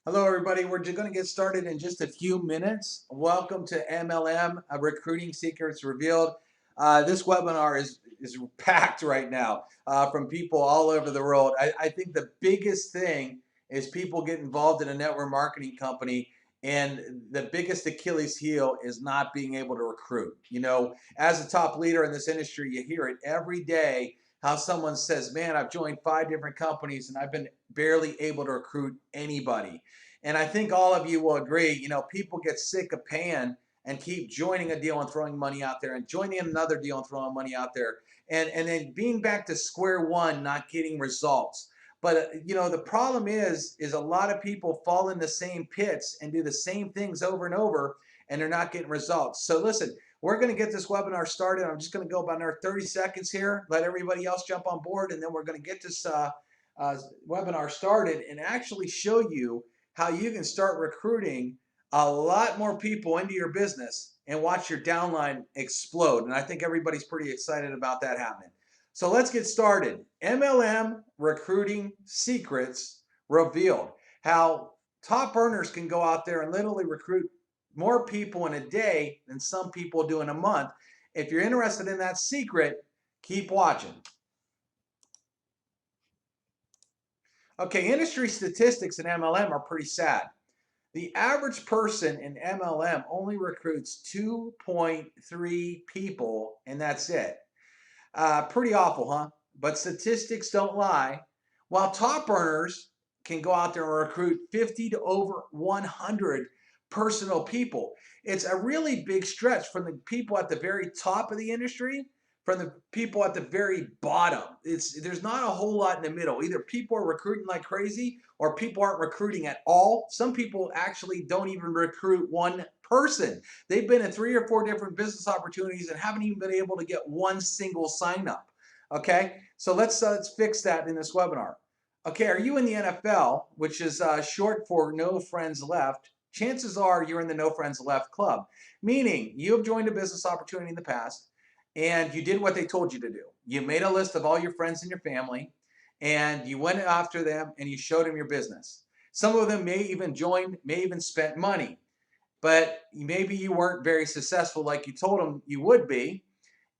Hello, everybody. We're just going to get started in just a few minutes. Welcome to MLM, Recruiting Secrets Revealed. This webinar is packed right now from people all over the world. I think the biggest thing is people get involved in a network marketing company, and the biggest Achilles heel is not being able to recruit. You know, as a top leader in this industry, you hear it every day how someone says, man, I've joined 5 different companies and I've been barely able to recruit anybody. And I think all of you will agree, you know, people get sick of paying and keep joining a deal and throwing money out there and joining another deal and throwing money out there. And then being back to square one, not getting results. But you know, the problem is a lot of people fall in the same pits and do the same things over and over, and they're not getting results. So listen, we're going to get this webinar started. I'm just going to go about another 30 seconds here, let everybody else jump on board, and then we're going to get this webinar started and actually show you how you can start recruiting a lot more people into your business and watch your downline explode. And I think everybody's pretty excited about that happening. So let's get started. MLM recruiting secrets revealed. How top earners can go out there and literally recruit more people in a day than some people do in a month. If you're interested in that secret, keep watching. Okay, industry statistics in MLM are pretty sad. The average person in MLM only recruits 2.3 people, and that's it. Pretty awful, huh? But statistics don't lie. While top earners can go out there and recruit 50 to over 100 personal people, it's a really big stretch from the people at the very top of the industry from the people at the very bottom. There's not a whole lot in the middle. Either people are recruiting like crazy or people aren't recruiting at all. Some people actually don't even recruit one person. They've been in 3 or 4 different business opportunities and haven't even been able to get one single sign up. Okay, so let's fix that in this webinar. Okay, are you in the NFL, which is short for No Friends Left? Chances are you're in the No Friends Left club, meaning you have joined a business opportunity in the past and you did what they told you to do. You made a list of all your friends and your family, and you went after them and you showed them your business. Some of them may even join, may even spent money, but maybe you weren't very successful like you told them you would be.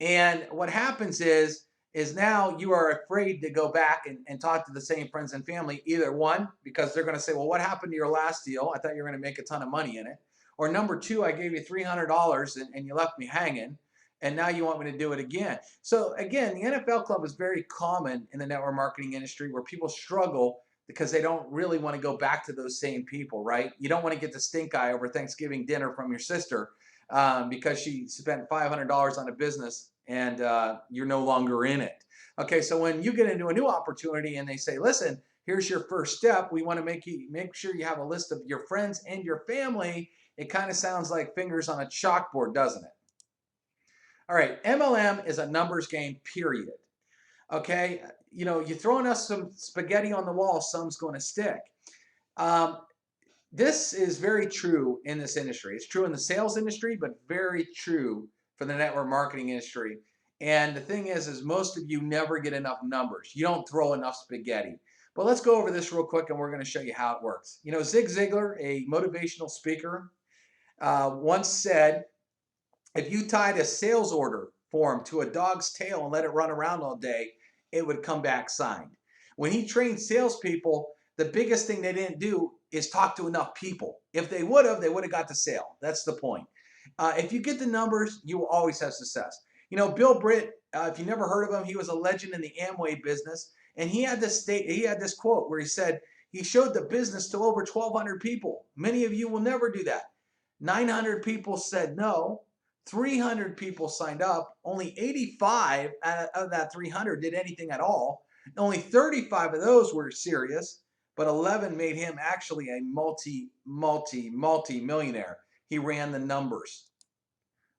And what happens is now you are afraid to go back and talk to the same friends and family. Either one, because they're going to say, well, what happened to your last deal? I thought you were going to make a ton of money in it. Or number two, I gave you $300 and you left me hanging, and now you want me to do it again. So again, the NFL club is very common in the network marketing industry where people struggle because they don't really want to go back to those same people, right? You don't want to get the stink eye over Thanksgiving dinner from your sister because she spent $500 on a business and you're no longer in it. Okay, so when you get into a new opportunity and they say, listen, here's your first step, we want to make sure you have a list of your friends and your family. It kind of sounds like fingers on a chalkboard, doesn't it? All right, MLM is a numbers game, period. Okay, you know, you're throwing us some spaghetti on the wall, some's going to stick. Um, this is very true in this industry. It's true in the sales industry, but very true for the network marketing industry. And the thing is most of you never get enough numbers. You don't throw enough spaghetti. But let's go over this real quick and we're going to show you how it works. You know, Zig Ziglar, a motivational speaker, once said, if you tied a sales order form to a dog's tail and let it run around all day, it would come back signed. When he trained salespeople, the biggest thing they didn't do is talk to enough people. If they would have got the sale. That's the point. If you get the numbers, you will always have success. You know, Bill Britt, if you never heard of him, he was a legend in the Amway business, and he had this quote where he said he showed the business to over 1,200 people. Many of you will never do that. 900 people said no. 300 people signed up. Only 85 out of that 300 did anything at all. Only 35 of those were serious, but 11 made him actually a multi-millionaire. He ran the numbers.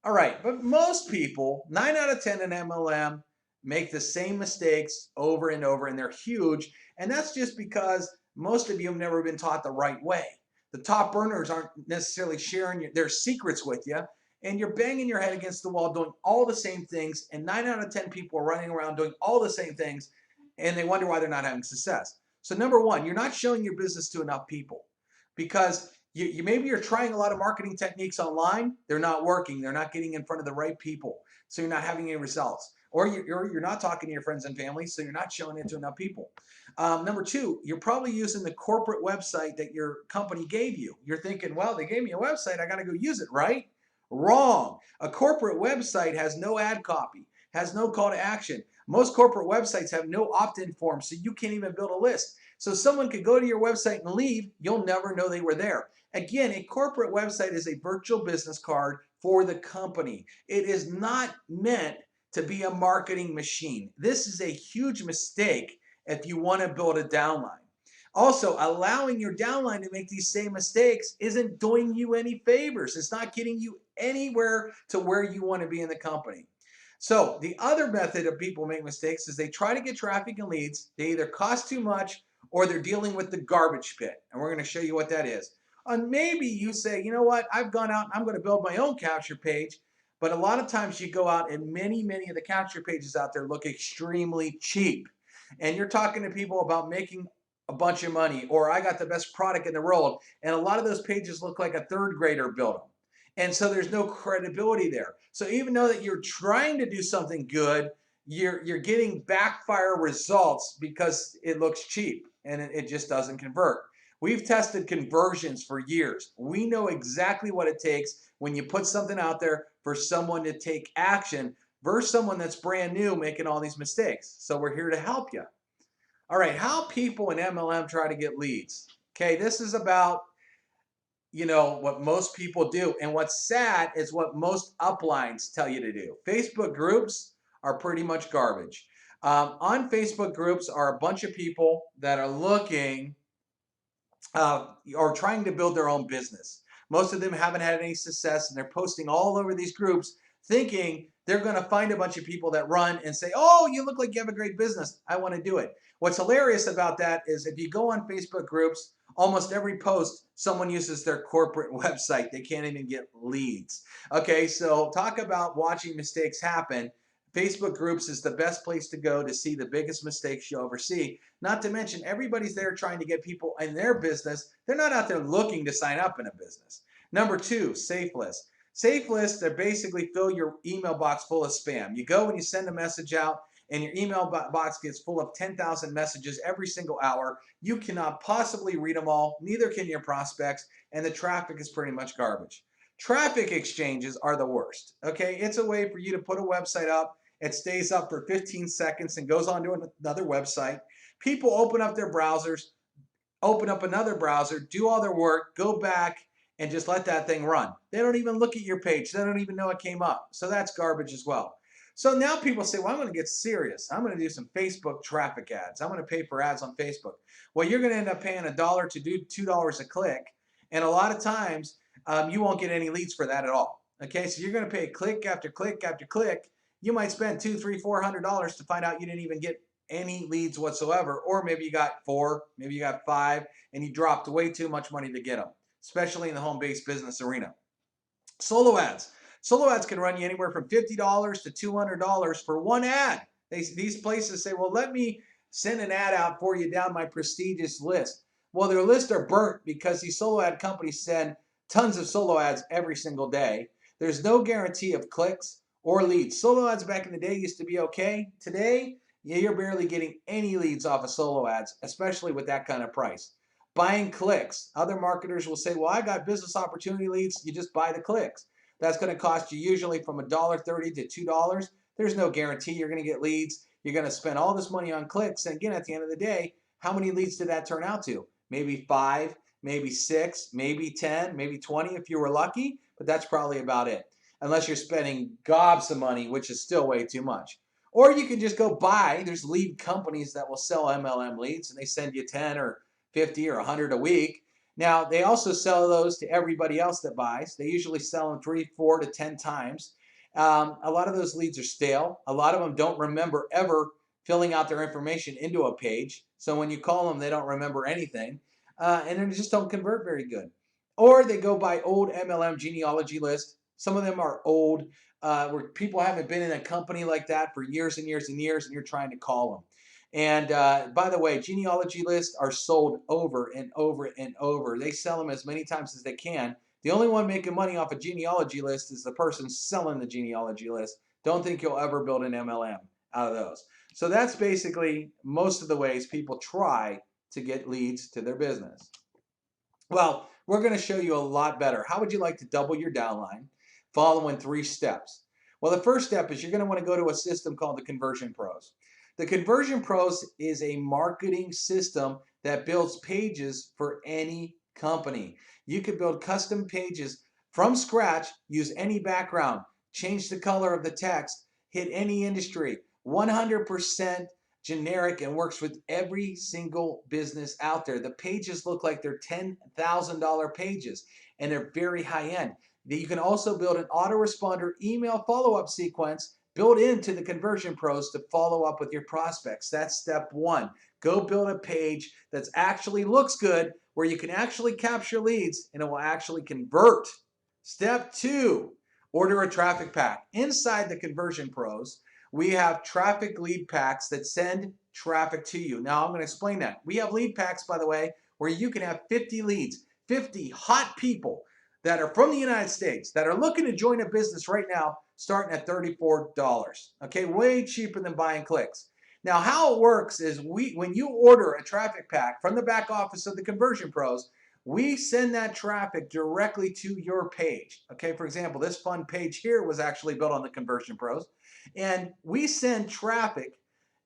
All right, but most people, 9 out of 10 in MLM, make the same mistakes over and over, and they're huge. And that's just because most of you have never been taught the right way. The top earners aren't necessarily sharing their secrets with you, and you're banging your head against the wall doing all the same things, and 9 out of 10 people are running around doing all the same things, and they wonder why they're not having success. So number one, you're not showing your business to enough people. because maybe you're trying a lot of marketing techniques online. They're not working. They're not getting in front of the right people. So you're not having any results. Or you're not talking to your friends and family, so you're not showing it to enough people. Number two, you're probably using the corporate website that your company gave you. You're thinking, well, they gave me a website. I got to go use it, right? Wrong. A corporate website has no ad copy, has no call to action. Most corporate websites have no opt-in form, so you can't even build a list. So someone could go to your website and leave. You'll never know they were there. Again, a corporate website is a virtual business card for the company. It is not meant to be a marketing machine. This is a huge mistake if you want to build a downline. Also, allowing your downline to make these same mistakes isn't doing you any favors. It's not getting you anywhere to where you want to be in the company. So the other method of people make mistakes is they try to get traffic and leads. They either cost too much or they're dealing with the garbage pit. And we're going to show you what that is. And maybe you say, you know what, I've gone out and I'm going to build my own capture page. But a lot of times you go out and many of the capture pages out there look extremely cheap. And you're talking to people about making a bunch of money, or I got the best product in the world. And a lot of those pages look like a third grader built them. And so there's no credibility there. So even though that you're trying to do something good, you're getting backfire results because it looks cheap and it just doesn't convert. We've tested conversions for years. We know exactly what it takes when you put something out there for someone to take action versus someone that's brand new making all these mistakes. So we're here to help you. All right, how people in MLM try to get leads. Okay, this is about what most people do. And what's sad is what most uplines tell you to do. Facebook groups are pretty much garbage. On Facebook groups are a bunch of people that are looking or trying to build their own business. Most of them haven't had any success, and they're posting all over these groups thinking they're going to find a bunch of people that run and say, oh, you look like you have a great business. I want to do it. What's hilarious about that is if you go on Facebook groups, almost every post, someone uses their corporate website. They can't even get leads. Okay, so talk about watching mistakes happen. Facebook groups is the best place to go to see the biggest mistakes you'll ever see. Not to mention, everybody's there trying to get people in their business. They're not out there looking to sign up in a business. Number two, safe lists. Safe lists, they basically fill your email box full of spam. You go and you send a message out, and your email box gets full of 10,000 messages every single hour. You cannot possibly read them all, neither can your prospects, and the traffic is pretty much garbage. Traffic exchanges are the worst. Okay, it's a way for you to put a website up. It stays up for 15 seconds and goes on to another website. People open up their browsers, open up another browser, do all their work, go back, and just let that thing run. They don't even look at your page. They don't even know it came up. So that's garbage as well. So now people say, well, I'm going to get serious. I'm going to do some Facebook traffic ads. I'm going to pay for ads on Facebook. Well, you're going to end up paying $1 to do $2 a click. And a lot of times you won't get any leads for that at all. Okay, so you're going to pay click after click after click. You might spend $200, $300, $400 to find out you didn't even get any leads whatsoever, or maybe you got 4, maybe you got 5, and you dropped way too much money to get them, especially in the home-based business arena. Solo ads. Solo ads can run you anywhere from $50 to $200 for one ad. These places say, well, let me send an ad out for you down my prestigious list. Well, their lists are burnt because these solo ad companies send tons of solo ads every single day. There's no guarantee of clicks or leads. Solo ads back in the day used to be okay. Today, you're barely getting any leads off of solo ads, especially with that kind of price. Buying clicks. Other marketers will say, well, I got business opportunity leads. You just buy the clicks. That's going to cost you usually from $1.30 to $2. There's no guarantee you're going to get leads. You're going to spend all this money on clicks. And again, at the end of the day, how many leads did that turn out to? Maybe 5, maybe 6, maybe 10, maybe 20 if you were lucky. But that's probably about it. Unless you're spending gobs of money, which is still way too much. Or you can just go buy. There's lead companies that will sell MLM leads, and they send you 10 or 50 or 100 a week. Now, they also sell those to everybody else that buys. They usually sell them 3, 4 to 10 times. A lot of those leads are stale. A lot of them don't remember ever filling out their information into a page. So when you call them, they don't remember anything. And they just don't convert very good. Or they go by old MLM genealogy list. Some of them are old, where people haven't been in a company like that for years and years and years, and you're trying to call them. And by the way, genealogy lists are sold over and over and over. They sell them as many times as they can. The only one making money off a genealogy list is the person selling the genealogy list. Don't think you'll ever build an MLM out of those. So that's basically most of the ways people try to get leads to their business. Well, we're going to show you a lot better. How would you like to double your downline? Following 3 steps. Well, the first step is you're going to want to go to a system called the Conversion Pros. The Conversion Pros is a marketing system that builds pages for any company. You could build custom pages from scratch, use any background, change the color of the text, hit any industry, 100% generic, and works with every single business out there. The pages look like they're $10,000 pages and they're very high end. You can also build an autoresponder email follow-up sequence built into the Conversion Pros to follow up with your prospects. That's step 1. Go build a page that actually looks good, where you can actually capture leads and it will actually convert. Step 2, order a traffic pack. Inside the Conversion Pros, we have traffic lead packs that send traffic to you. Now I'm going to explain that. We have lead packs, by the way, where you can have 50 leads, 50 hot people that are from the United States that are looking to join a business right now, starting at $34. Okay, way cheaper than buying clicks. Now, how it works is when you order a traffic pack from the back office of the Conversion Pros, we send that traffic directly to your page. Okay, for example, this fun page here was actually built on the Conversion Pros. And we send traffic,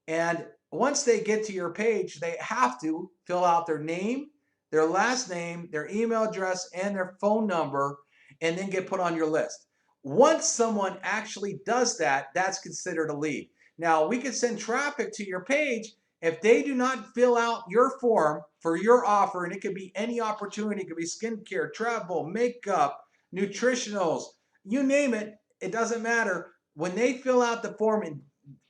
and once they get to your page, they have to fill out their name, their last name, their email address, and their phone number, and then get put on your list. Once someone actually does that, that's considered a lead. Now, we could send traffic to your page. If they do not fill out your form for your offer, and it could be any opportunity, it could be skincare, travel, makeup, nutritionals, you name it, it doesn't matter. When they fill out the form and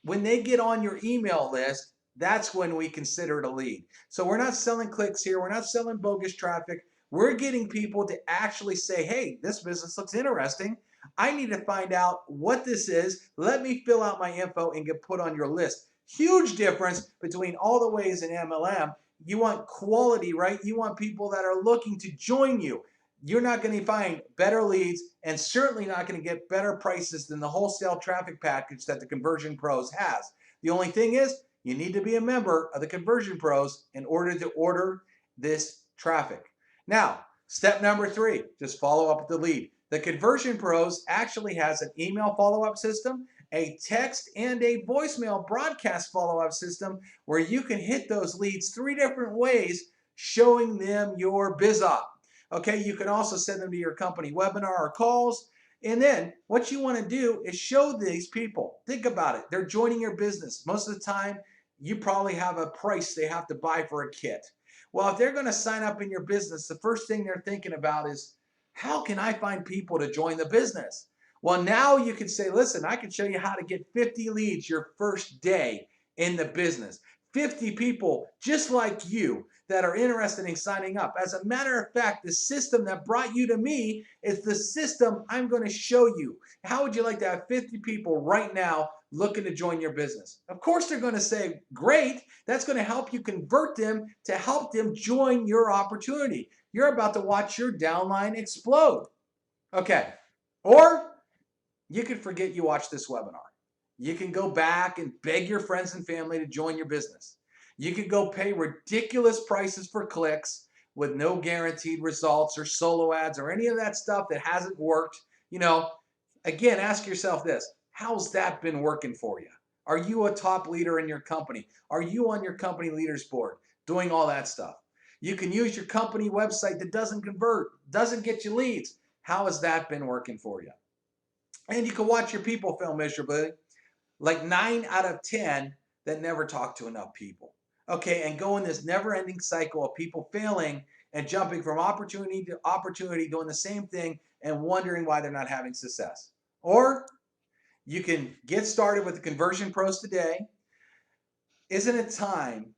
when they get on your email list, that's when we consider it a lead. So we're not selling clicks here. We're not selling bogus traffic. We're getting people to actually say, hey, this business looks interesting. I need to find out what this is. Let me fill out my info and get put on your list. Huge difference between all the ways in MLM. You want quality, right? You want people that are looking to join you. You're not going to find better leads and certainly not going to get better prices than the wholesale traffic package that the Conversion Pros has. The only thing is, you need to be a member of the Conversion Pros in order to order this traffic. Now, step number 3, just follow up with the lead. The Conversion Pros actually has an email follow-up system, a text and a voicemail broadcast follow-up system where you can hit those leads 3 different ways, showing them your biz op. Okay, you can also send them to your company webinar or calls. And then what you want to do is show these people. Think about it. They're joining your business. Most of the time, you probably have a price they have to buy for a kit. Well, if they're going to sign up in your business, the first thing they're thinking about is, how can I find people to join the business? Well, now you can say, listen, I can show you how to get 50 leads your first day in the business. 50 people just like you that are interested in signing up. As a matter of fact, the system that brought you to me is the system I'm going to show you. How would you like to have 50 people right now looking to join your business? Of course, they're going to say, great. That's going to help you convert them to help them join your opportunity. You're about to watch your downline explode. Okay. Or you could forget you watched this webinar. You can go back and beg your friends and family to join your business. You could go pay ridiculous prices for clicks with no guaranteed results or solo ads or any of that stuff that hasn't worked. You know, again, ask yourself this. How's that been working for you? Are you a top leader in your company? Are you on your company leaders board doing all that stuff? You can use your company website that doesn't convert, doesn't get you leads. How has that been working for you? And you can watch your people fail miserably, like 9 out of 10 that never talk to enough people. Okay, and go in this never-ending cycle of people failing and jumping from opportunity to opportunity, doing the same thing and wondering why they're not having success. Or you can get started with the Conversion Pros today. Isn't it time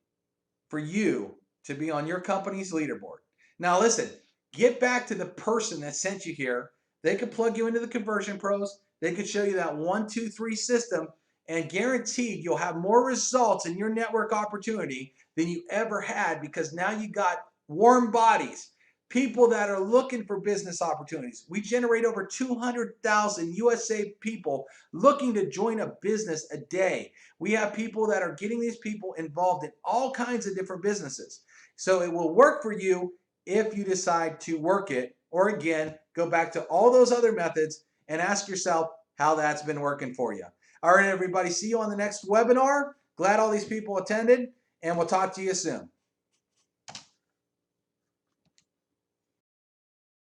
for you to be on your company's leaderboard? Now listen, get back to the person that sent you here. They could plug you into the Conversion Pros. They could show you that 1, 2, 3 system and guaranteed you'll have more results in your network opportunity than you ever had, because now you got warm bodies, people that are looking for business opportunities. We generate over 200,000 USA people looking to join a business a day. We have people that are getting these people involved in all kinds of different businesses. So it will work for you if you decide to work it, or again, go back to all those other methods and ask yourself how that's been working for you. All right, everybody, see you on the next webinar. Glad all these people attended, and we'll talk to you soon.